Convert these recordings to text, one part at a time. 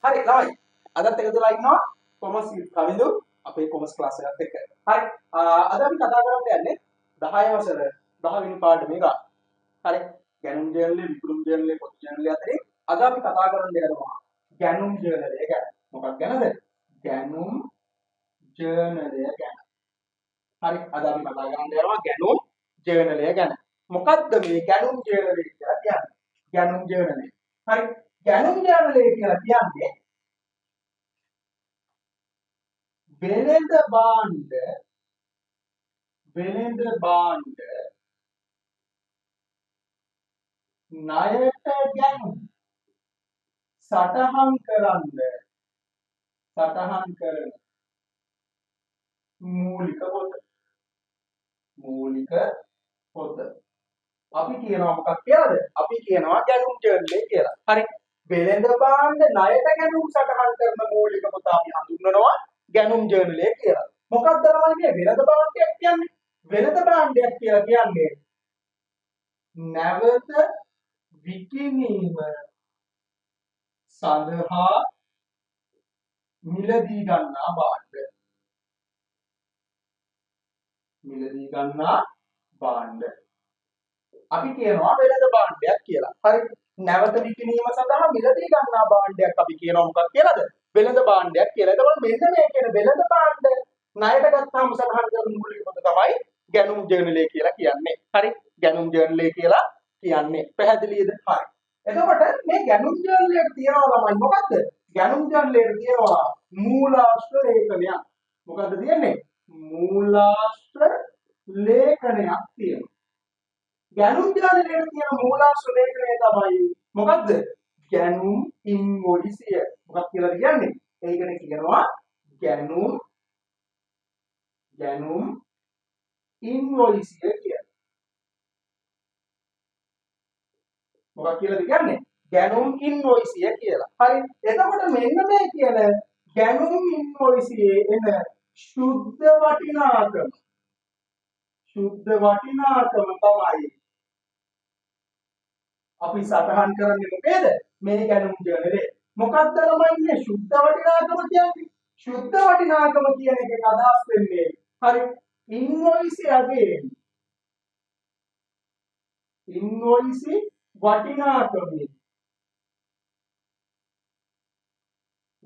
හරි ළමයි. අදත් එකතුලා ඉන්නවා කොමර්ස් කවිඳු අපේ කොමර්ස් ක්ලාස් එකත් එක්ක. හරි. අද අපි කතා කරන්න යන්නේ 10 වසර 10 වෙනි පාඩමේ ගාන. හරි. ගැනුම් ජර්නලේ විකුණුම් ජර්නලේ පොත් ජර්නලේ අතරේ අද අපි කතා කරන්න යනවා ගැනුම් ජර්නලය ගැන. මොකක් ගැනද? ගැනුම් ජර්නලය ගැන. හරි. අද අපි කතා කරන්න යනවා ගැනුම් ජර්නලය ගැන. මොකක්ද මේ ගැනුම් ජර්නලය කියලා කියන්නේ? ගැනුම් ජර්නලය. හරි. ගැනුම් ජර්නලය කියලා කියන්නේ වෙළඳ භාණ්ඩ ණයට ගැනුම් සටහන් කරන මූලික පොත. අපි කියනවා මොකක් කියලාද? අපි කියනවා ගැනුම් ජර්නලය කියලා. හරි. වෙළඳ භාණ්ඩ ණයට ගැනුම් සටහන් කරන මූලික පොත අපි හඳුන්වනවා ගැනුම් ජර්නලය කියලා. මොකක්ද ළමයි මේ වෙළඳ භාණ්ඩයක් කියන්නේ? වෙළඳ භාණ්ඩයක් කියලා කියන්නේ නැවත විකිණීම සඳහා මිලදී ගන්නා භාණ්ඩ. අපි කියනවා වෙළඳ භාණ්ඩයක් කියලා. හරි. නැවත විකිණීම සඳහා මිලදී ගන්නා භාණ්ඩයක් අපි කියනවා මොකක් කියලාද? වෙළඳ භාණ්ඩයක් කියලා. එතකොට මෙන්න මේ කියන වෙළඳ භාණ්ඩ ණයට ගත්තාම සටහන් කරන මූලික පොත තමයි ගැනුම් ජර්නලය කියලා කියන්නේ. හරි. ගැනුම් ජර්නලය කියලා කියන්නේ. පැහැදිලිද? හරි. එතකොට මේ ගැනුම් ජර්නලයට තියෙනවා ළමයි මොකද්ද? ගැනුම් ජර්නලයට තියෙනවා මූලාශ්‍ර ලේඛනයක්. මොකද්ද තියෙන්නේ? මූලාශ්‍ර ලේඛනයක් තියෙනවා. ගැනුම් ජර්නලයට තියෙන මූලාශ්‍ර ලේඛනය තමයි මොකද්ද? ගැනුම් ඉන්වොයිසිය. මොකක්ද කියලාද කියන්නේ? ඒකනේ කියනවා ගැනුම් ඉන්වොයිසිය කියලා. මොකක් කියලාද කියන්නේ? ගැනුම් ඉන්වොයිසිය කියලා. හරි. එතකොට මෙන්න මේ කියන ගැනුම් ඉන්වොයිසියේ එන සුද්ධ වටිනාකම තමයි අපි සටහන් කරන්නේ මොකේද? මේ ගැනුම් ජර්නලේ. මොකක්ද ළමයි මේ සුද්ධ වටිනාකම කියන්නේ? සුද්ධ වටිනාකම කියන එකේ අදහස් වෙන්නේ හරි ඉන්වොයිසි වටිනාකමේ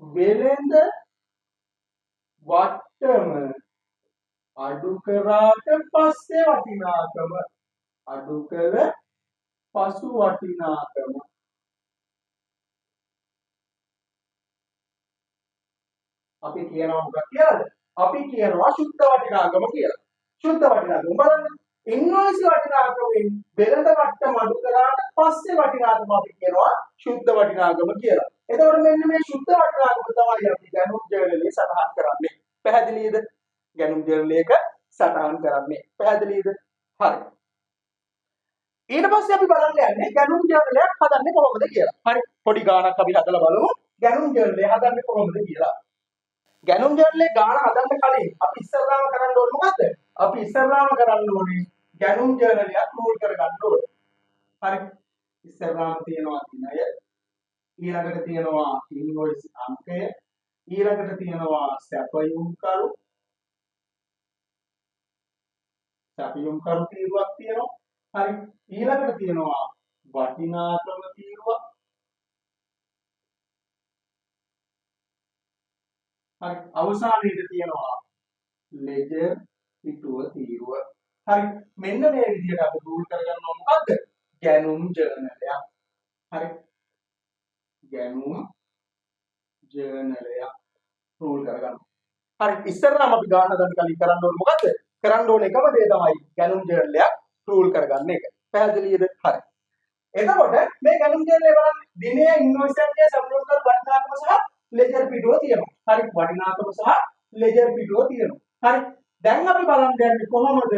වෙළඳ වට්ටම අඩු කරාට පස්සේ වටිනාකම අඩු කළ පසු වටිනාකම අපි කියනවා මොකක්ද කියලාද? අපි කියනවා සුද්ධ වටිනාකම කියලා. සුද්ධ වටිනාකම බලන්න. ඉන්වොයිස් වටිනාකමෙන් වෙළඳ වට්ටම අඩු කරාට පස්සේ වටිනාකම අපි කියනවා සුද්ධ වටිනාකම කියලා. එතකොට මෙන්න මේ සුද්ධ වටිනාකම තමයි අපි ගැනුම් ජර්නලයේ සටහන් කරන්නේ. පැහැදිලිද? ගැනුම් ජර්නලයක සටහන් කරන්නේ. පැහැදිලිද? හරි. ඊට පස්සේ අපි බලන්න යන්නේ ගැනුම් ජර්නලයක් හදන්නේ කොහොමද කියලා. හරි. පොඩි ගානක් අපි හදලා බලමු. ගැනුම් ජර්නලය හදන්නේ කොහොමද කියලා. ගැනුම් ජර්නලේ ගාන හදන්න කලින් අපි ඉස්සරලාම කරන්න ඕනේ මොකද්ද? අපි ඉස්සරලාම කරන්න ඕනේ ගැනුම් ජර්නලයක් රූල් කරගන්න ඕනේ. හරි. ඉස්සරලාම තියෙනවා දිනය, ඊළඟට තියෙනවා ඉන්වොයිස් අංකය, ඊළඟට තියෙනවා සැපයුම් කරු තීරුවක් තියෙනවා. හරි. ඊළඟට තියෙනවා වටිනාකම තීරුවක්. හරි. අවසානයේදී තියෙනවා ලෙජර් පිටුව තීරුව. හරි. මෙන්න මේ විදිහට අපි රූල් කරගන්නවා මොකද්ද? ගැනුම් ජර්නලයක්. හරි. ගැනුම් ජර්නලයක් රූල් කරගන්නවා. හරි. ඉස්සරහම අපි ගාන හදන්න කලින් කරන්න ඕනේ මොකද්ද? කරන්න ඕනේ එකම දේ තමයි ගැනුම් ජර්නලයක් රූල් කරගන්න එක. පැහැදිලිද? හරි. එතකොට මේ ගැනුම් ජර්නලය බලන්න දිනයේ ඉන්වොයිස් එකේ සම්පූර්ණ වටිනාකම සහ ලෙජර් පිටුව තියෙනවා. හරි. වටිනාකම සහ ලෙජර් පිටුව තියෙනවා. හරි. දැන් අපි බලන්න යන්නේ කොහොමද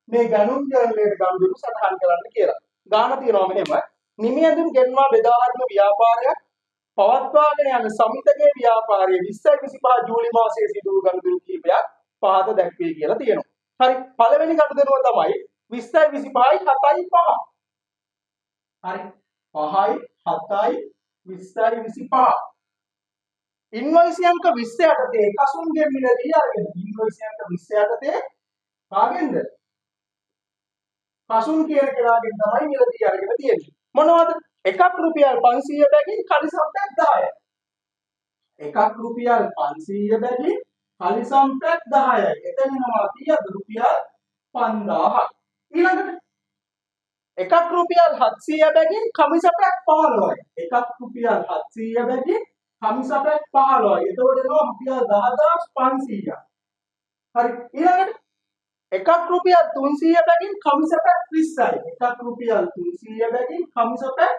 මේ ගැනුම් ජර්නලයට ගනුදෙනු සටහන් කරන්න කියලා. ගාන තියෙනවා මෙහෙම. නිමියඳුන් ගෙන්වා බෙදා හරින ව්‍යාපාරයක් පවත්වාගෙන යන සමිතගේ ව්‍යාපාරයේ 2025 ජූලි මාසයේ සිදු වූ ගනුදෙනු කිහිපයක් පහත දැක්වේ කියලා තියෙනවා. හරි. පළවෙනි ගනුදෙනුව තමයි 2025යි 7යි 5. හරි 5යි 7යි 20යි 25 ඉන්වොයිස් අංක 20 යටතේ කසුන්ගේ මිලදී අරගෙන ඉන්වොයිස් අංක 20 යටතේ කාගෙන්ද කසුන් කියන කෙනාගෙන් තමයි මිලදී අරගෙන තියෙන්නේ මොනවද එකක් රුපියල් 500 බැගින් කලිසම්පැක් 10යි එකක් රුපියල් 500 බැගින් කලිසම්පැක් 10යි එතනනවා කීයද රුපියල් 5000ක් ඊළඟට එකක් රුපියල් 700 බැගින් කමිසපැක් 15යි එකක් රුපියල් 700 බැගින් කමිසපැක් 15යි එතකොට එනවා රුපියල් 10500ක් හරි ඊළඟට එකක් රුපියල් 300 බැගින් කමිසපැක් 20යි එකක් රුපියල් 300 බැගින් කමිසපැක්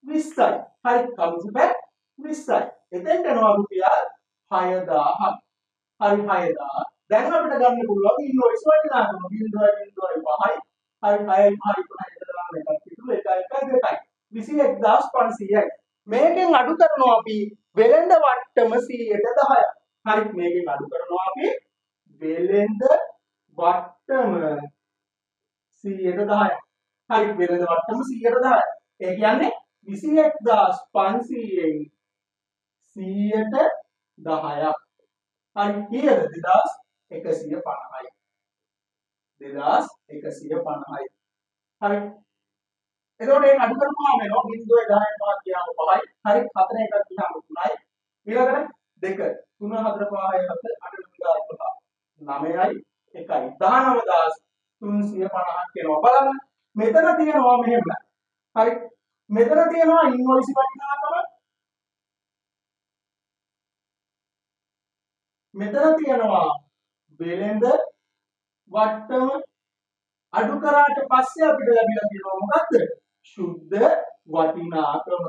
20යි හරි කමිසපැක් 20යි එතෙන්ට එනවා රුපියල් 6000ක් හරි 6000 දැන් අපිට ගන්න පුළුවන් ඉන්වොයිස් වටිනාකම 0.05යි හරි 6යි 5යි 3යි එකක් පිටු 1 2යි 21500යි මේකෙන් අඩු කරනවා අපි වෙළඳ වට්ටම 100ට 10ක් හරි මේකෙන් අඩු කරනවා අපි වෙළඳ වට්ටම 100ට 10ක් හරි වෙළඳ වට්ටම 100ට 10ක් ඒ කියන්නේ 21500න් 100ට 10ක් හරි කීයද 2150යි 2150යි හරි එතකොට ඒක අඩු කරපුවාම එනවා 0.10 පහක් ගියාම 5යි හරි 4 එකක් ගියාම 3යි ඊළඟට 2 3 4 5 7 8 9යි 1යි 19350ක් එනවා බලන්න මෙතන තියෙනවා මෙහෙම හරි මෙතන තියෙනවා ඉන්වොයිස් වටිනාකම මෙතන තියෙනවා වෙළඳ වට්ටම අඩු කරාට පස්සේ අපිට ලැබිලා තියෙනවා මොකද්ද සුද්ධ වටිනාකම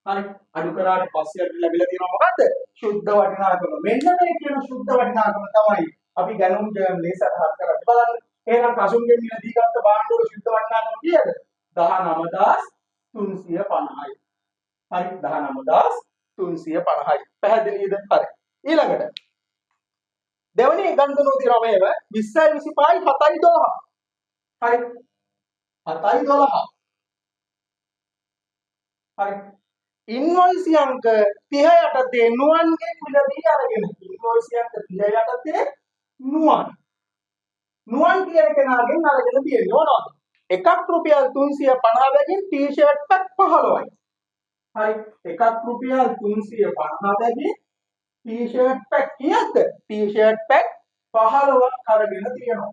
හරි අඩු කරාට පස්සේ අපිට ලැබිලා තියෙනවා මොකද්ද සුද්ධ වටිනාකම මෙන්න මේ කියන සුද්ධ වටිනාකම තමයි අපි ගණන් ලේසට හත් කරලා බලන්න එහෙනම් කසුන්ගෙන් මිලදී ගත්ත භාණ්ඩ වල සුද්ධ වටිනාකම කීයද 19350යි හරි 19350යි පැහැදිලිද හරි ඊළඟට දෙවෙනි ගණනුව තියෙනවා මේව 20යි 25යි 7යි 12 හරි 7යි 12 හරි ඉන්වොයිස් අංක 30 යටතේ නුවන්ගේ මිලදී අරගෙන ඉන්වොයිස් අංක 30 යටතේ නුවන් කියන කෙනාගෙන් අරගෙන තියෙන්නේ මොනවද එකක් රුපියල් 350 බැගින් ටී-ෂර්ට් පැක් 15යි හරි එකක් රුපියල් 350 බැගින් ටී-ෂර්ට් පැක් කීයද ටී-ෂර්ට් පැක් 15ක් අරගෙන තියෙනවා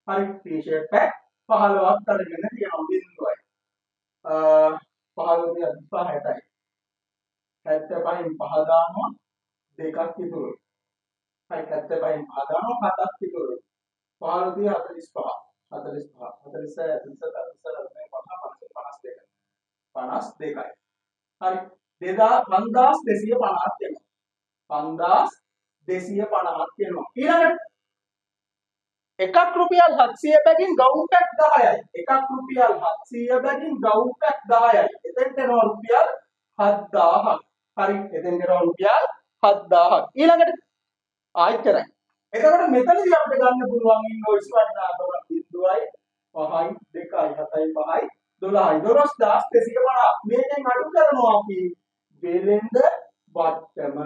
හරි ටී-ෂර්ට් පැක් 15ක් අරගෙන තියෙනවා බිඳුවයි 15 දී 60යි 75න් 5 දානවා දෙකක් ඉතුරු හරි 75න් 5 දානවා 7ක් ඉතුරු 15 දී 45 52යි හරි 5250ක් එනවා 5250ක් එනවා ඊළඟට එකක් රුපියල් 700 බැගින් ගවුම් පැක් 10යි එකක් රුපියල් 700 බැගින් ගවුම් පැක් 10යි එතෙන්ට එනවා රුපියල් 7000ක් හරි එතෙන්ට එනවා රුපියල් 7000ක් ඊළඟට ආයතරයි එතකොට මෙතනදී අපිට ගන්න පුළුවන් ඉන්වොයිස් වටිනාකම 0.5යි 2යි 7යි 5යි 12යි 12250 මේකෙන් අඩු කරනවා අපි වෙළඳ වට්ටම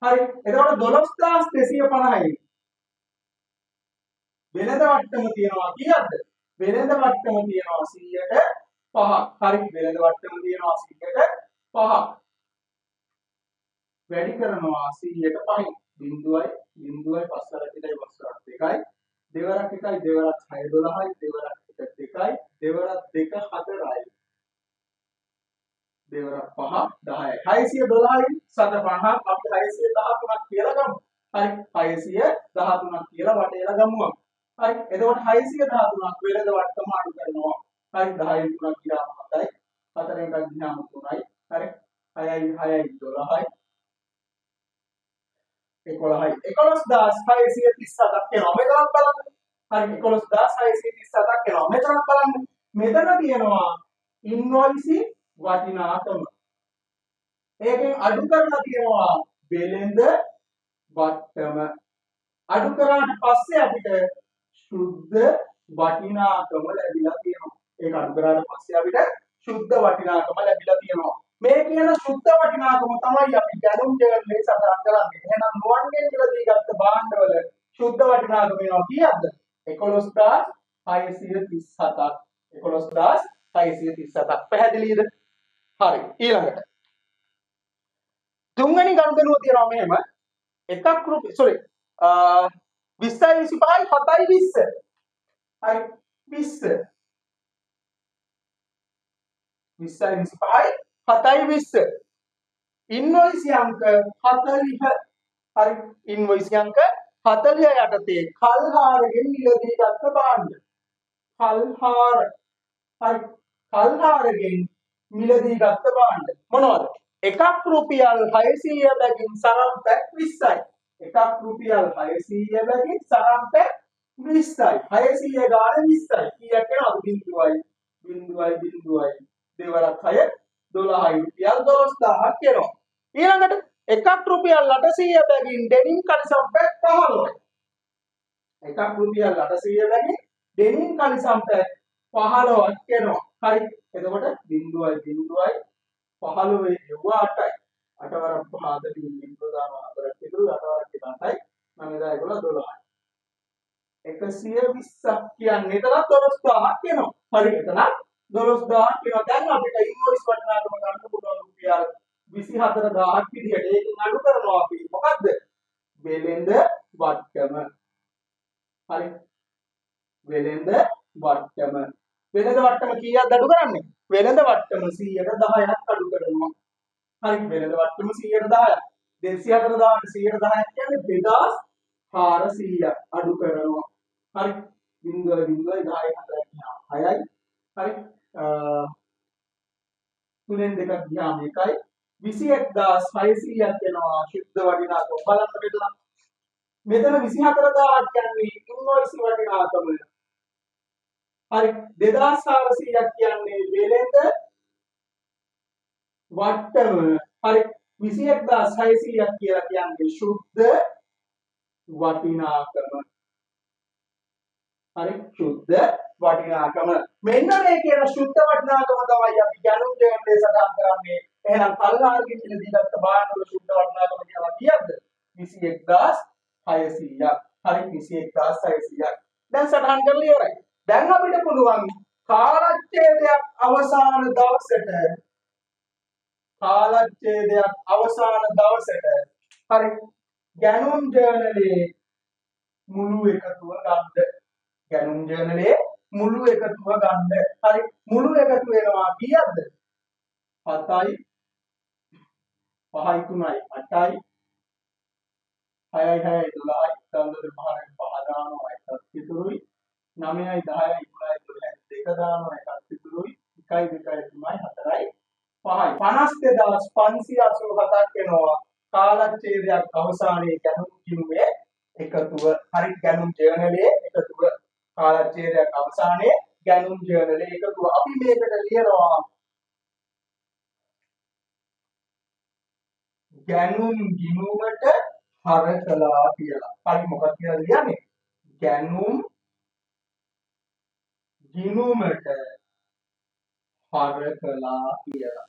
හරි එතකොට 12250යි වෙළඳ වට්ටම තියනවා කීයද වෙළඳ වට්ටම තියනවා 100ට 5ක් හරි වෙළඳ වට්ටම තියනවා 100ට 5ක් වැඩි කරනවා 100ට 5යි බිඳුවයි පස්සට පිටයි පස්සට දෙකයි දෙවරක් එකයි දෙවරක් 6 12යි දෙවරක් එක දෙකයි දෙවරක් දෙක 4යි දෙවරක් 5 10යි 612යි 750ක් අපි 613ක් කියලා ගමු හරි 613ක් කියලා වටේලා ගමු හරි එතකොට 613ක් වෙළඳ වට්ටම අඩු කරනවා හරි 10න් 3ක් ගියාම 7යි 4න් එකක් ගියාම 3යි හරි 6යි 12යි 11යි 11637ක් එනවා මෙතනත් බලන්න හරි 11637ක් එනවා මෙතනත් බලන්න මෙතන තියෙනවා ඉන්වොයිසි වටිනාකම ඒකෙන් අඩු කරලා තියෙනවා වෙළඳ වට්ටම අඩු කරාට පස්සේ අපිට සුද්ධ වටිනාකම ලැබිලා තියෙනවා ඒක අඩු කරාට පස්සේ අපිට සුද්ධ වටිනාකම ලැබිලා තියෙනවා මේ කියන සුද්ධ වටිනාකම තමයි අපි ගැනුම් ජර්නලයේ සටහන් කරන්නේ. එහෙනම් නුවන්ගෙන් මිලදී ගත්ත භාණ්ඩවල සුද්ධ වටිනාකම වෙනවා කීයක්ද? 11637ක්. 11637ක්. පැහැදිලිද? හරි. ඊළඟට තුන්වෙනි ගනුදෙනුව තියෙනවා මෙහෙම. එකක් රුපියල් 20යි 25යි 7යි 20. හරි 20. 20යි 25යි 7යි 20. ඉන්වොයිස් අංක 40. හරි ඉන්වොයිස් අංක 40 යටතේ කල්හාරගෙන් මිලදී ගත්ත භාණ්ඩ. කල්හාර. හරි කල්හාරගෙන් මිලදී ගත්ත භාණ්ඩ මොනවද? එකක් රුපියල් 600 බැගින් සරම් පැක් 20යි. එකක් රුපියල් 600 බැගින් සරම් පැක් 20යි. 600 ගාන 20යි. කීයක් වෙනවද? බිංදුවයි. දෙවරක් 6 12යි රුපියල් 12000ක් වෙනවා. ඊළඟට එකක් රුපියල් 800 බැගින් ඩෙනිම් කලිසම් පැක් 15යි. එකක් රුපියල් 800 බැගින් ඩෙනිම් කලිසම් පැක් 15ක් වෙනවා. හරි. එතකොට 0.0 15 එව්වා 8යි. 8 වරක් 5 බිංදුව දානවා 4ක් ඉතුරු 8 වරක් 8යි. 9 10 11 12යි. 120ක් කියන්නේ එතනත් 12000ක් වෙනවා. හරි එතනත් 12000ක් වෙනවා. දැන් අපිට ඉන්වොයිස් වටිනාකම ගන්න පුළුවන් රුපියල් 24000ක් විදිහට. ඒකෙන් අඩු කරනවා අපි මොකද්ද? වෙළෙඳ වට්ටම. හරි. වෙළෙඳ වට්ටම. වෙළෙඳ වට්ටම කීයක්ද අඩු කරන්නේ? වෙළෙඳ වට්ටම 110ක් අඩු කරනවා. හරි වෙළෙඳ වට්ටම 110ක්. 240ට 110ක් කියන්නේ 2400ක් අඩු කරනවා. හරි 0.10 6යි. හරි 3න් 2ක් ගියාම 1යි 21600ක් වෙනවා සුද්ධ වටිනාකම. බලන්න මෙතන 24000ක් කියන්නේ ඉන්වොයිස් වටිනාකම. හරි 2400ක් කියන්නේ වෙළෙඳ වට්ටම. හරි 21600ක් කියලා කියන්නේ සුද්ධ වටිනාකම. හරි සුද්ධ වටිනාකම. මෙන්න මේ කියන සුද්ධ වටිනාකම තමයි අපි ගැනුම් ජර්නලයේ සටහන් කරන්නේ. එහෙනම් කල්හාරගෙන් මිලදී ගත්ත භාණ්ඩවල සුද්ධ වටිනාකම කියලා කීයක්ද? 21600ක්. හරි 21600ක්. දැන් සටහන් කරලා ඉවරයි. දැන් අපිට පුළුවන් කාලච්ඡේදයක් අවසාන දවසට හරි ගැනුම් ජර්නලයේ මුළු එකතුව ගන්න. ගැනුම් ජර්නලයේ මුළු එකතුව ගන්න. හරි මුළු එකතු වෙනවා කීයක්ද? 7යි 5යි 3යි 8යි 6යි 6යි 12යි 12 5යි 5 දානවා එකක් ඉතුරුයි 9යි 10යි 11යි 12යි දෙක දානවා එකක් ඉතුරුයි 1යි 2යි 3යි 4යි 5යි 50587ක් වෙනවා කාලච්ඡේදයක් අවසානයේ ගැනුම් කිනුවේ එකතුව. හරි ගැනුම් ජර්නලයේ එකතුව. කාලච්ඡේදයක් අවසානයේ ගැනුම් ජර්නලයේ එකතුව. අපි මේකට ලියනවා ගැනුම් ගිණුමට හර කළා කියලා. හරි මොකක්ද කියලා ලියන්නේ? ගැනුම් ගිණුමට හර කළා කියලා.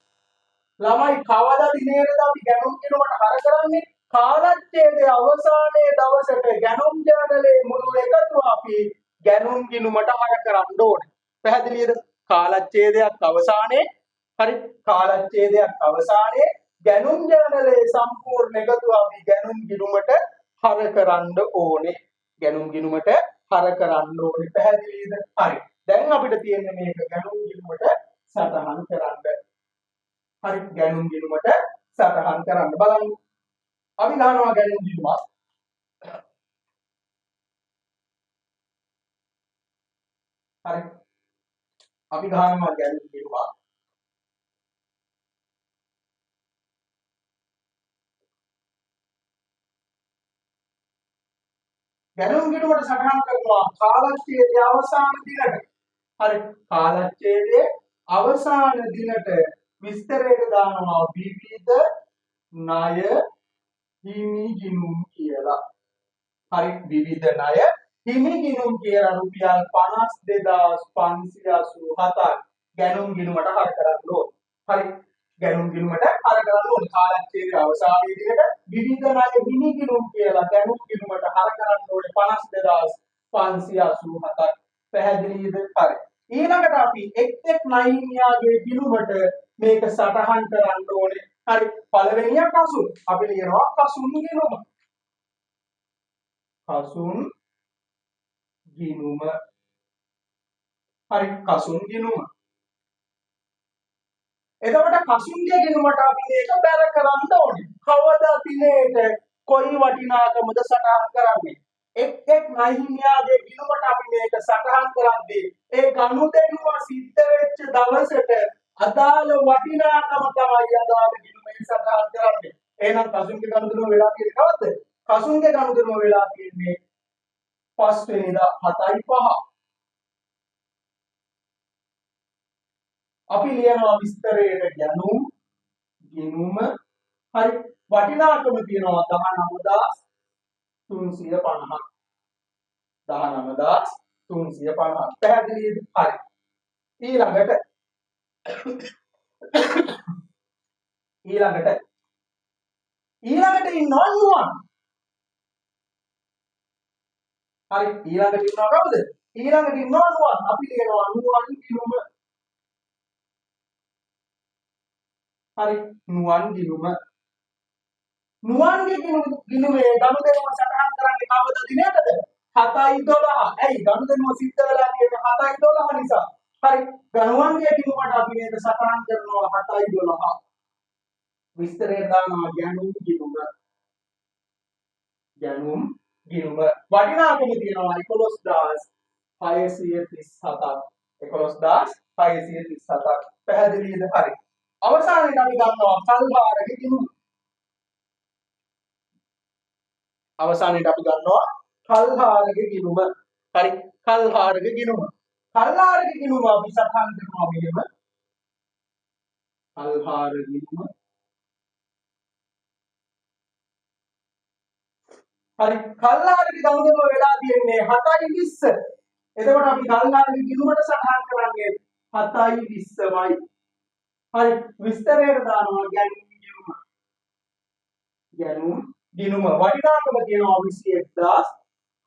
ළමයි කවදා දිනේද අපි ගැනුම් ගිණුමට හර කරන්නේ? කාලච්ඡේදයේ අවසානයේ දවසට ගැනුම් ජර්නලයේ මුළු එකතුව අපි ගැනුම් ගිණුමට හර කරන්න ඕනේ. පැහැදිලිද? කාලච්ඡේදයක් අවසානයේ හරි කාලච්ඡේදයක් අවසානයේ ගැනුම් ජර්නලයේ සම්පූර්ණ එකතුව අපි ගැනුම් ගිණුමට හර කරන්න ඕනේ. ගැනුම් ගිණුමට හර කරන්න ඕනේ. පැහැදිලිද? හරි. දැන් අපිට තියෙන්නේ මේක ගැනුම් ගිණුමට සටහන් කරන්න. හරි ගැනුම් ගිණුමට සටහන් කරන්න බලන්න. අපි ගන්නවා ගැනුම් ගිණුමක්. හරි අපි ගන්නවා ගැනුම් ගිණුමක්. ගැනුම් ගිණුමට සටහන් කරනවා කාලච්ඡේදයේ අවසාන දිනට. හරි කාලච්ඡේදයේ අවසාන දිනට විස්තරයට දානවා විවිධ ණය හිමි ගිණුම් කියලා. හරි විවිධ ණය හිමි ගිණුම් කියලා රුපියල් 52587ක් ගැනුම් ගිණුමට හර කරන්න ඕන. හරි ගැනුම් ගිණුමට අර කරන්න ඕනේ කාලච්ඡේදයේ අවසාන විදිහට විවිධ ණය හිමි ගිණුම් කියලා ගැනුම් ගිණුමට අර කරන්න ඕනේ 52587ක් පැහැදිලිද? හරි. ඊළඟට අපි එක් ණය හිමියාගේ ගිණුමට මේක සටහන් කරන්න ඕනේ. හරි. පළවෙනිය කසුන්. අපි ලියනවා කසුන් ගිණුම. කසුන් ගිණුම. හරි. කසුන් ගිණුම. එතකොට කසුන්ගේ ගිණුමට අපි මේක බැර කරන්න ඕනේ. කවදා දිනේට කොයි වටිනාකමද සටහන් කරන්නේ? එක් ණය හිමියාගේ ගිණුමට අපි මේක සටහන් කරද්දී ඒ ගනුදෙනුව සිද්ධ වෙච්ච දවසට අදාළ වටිනාකම තමයි අදාළ ගිණුමේ සටහන් කරන්නේ. එහෙනම් කසුන්ගේ ගනුදෙනුව වෙලා තියෙන්නේ කවද්ද? කසුන්ගේ ගනුදෙනුව වෙලා තියෙන්නේ 5 වෙනිදා 7:05. අපි ලියනවා විස්තරයට ගැනුම් ගිණුම. හරි. වටිනාකම තියෙනවා 19350ක්. 19350. පැහැදිලිද? හරි. ඊළඟට ඉන්නවා නුවන්. හරි. ඊළඟට ඉන්නවා කවුද? ඊළඟට ඉන්නවා නුවන්. අපි ලියනවා නුවන් ගිණුම. හරි. නුවන් ගිණුම. නුවන්ගේ ගිණුමේ ගනුදෙනුව සටහන් කරන්නේ කවද දිනයටද? 7:12. ඇයි ගනුදෙනුව සිද්ධ වෙලා තියෙන්නේ 7:12 නිසා. හරි. ගනුවන්ගේ ගිණුමට අපි මේක සටහන් කරනවා 7:12. විස්තරය දානවා ගැනුම් ගිණුම. ගැනුම් ගිණුම වටිනාකම තියෙනවා 11637ක්. 11637ක්. පැහැදිලිද? හරි. අවසානයේ අපි ගන්නවා කල්හාරගේ ගිණුම. අවසානයේ අපි ගන්නවා කල්හාරගේ ගිණුම. හරි. කල්හාරගේ ගිණුම. කල්හාරගේ ගිණුම අපි සටහන් කරනවා මෙහෙම. කල්හාර ගිණුම. හරි. කල්හාරගේ ගනුදෙනුව වෙලා තියෙන්නේ 7:20. එතකොට අපි කල්හාරගේ ගිණුමට සටහන් කරන්නේ 7:20යි. හරි. විස්තරයට දානවා ගැනුම් ගිණුම. ගැනුම් ගිණුම වටිනාකම තියෙනවා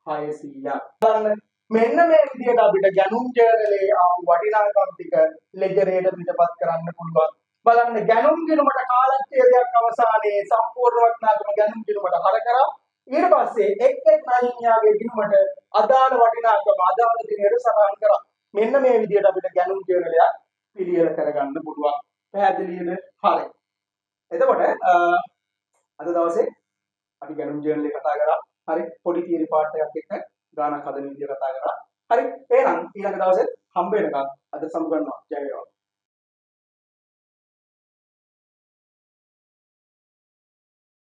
21600ක්. බලන්න මෙන්න මේ විදිහට අපිට ගැනුම් ජර්නලයේ ආපු වටිනාකම් ටික ලෙජරේට පිටපත් කරන්න පුළුවන්. බලන්න ගැනුම් ගිණුමට කාලච්ඡේදයක් අවසානයේ සම්පූර්ණ වටිනාකම ගැනුම් ගිණුමට හර කරා. ඊට පස්සේ එක් ණය හිමියාගේ ගිණුමට අදාළ වටිනාකම අදාළ දිනයට සටහන් කරා. මෙන්න මේ විදිහට අපිට ගැනුම් ජර්නලයක් පිළියෙල කරගන්න පුළුවන්. පැහැදිලිද? හරි. එතකොට අද දවසේ අපි ගැනුම් ජර්නල් එක කතා කරා. හරි. පොඩි තියරි පාර්ට් එකක් එක්ක ගානක් හදන විදිය කතා කරා. හරි. එහෙනම් ඊළඟ දවසේ හම්බ වෙනකම් අද සමුගන්නවා. ජය වේවා.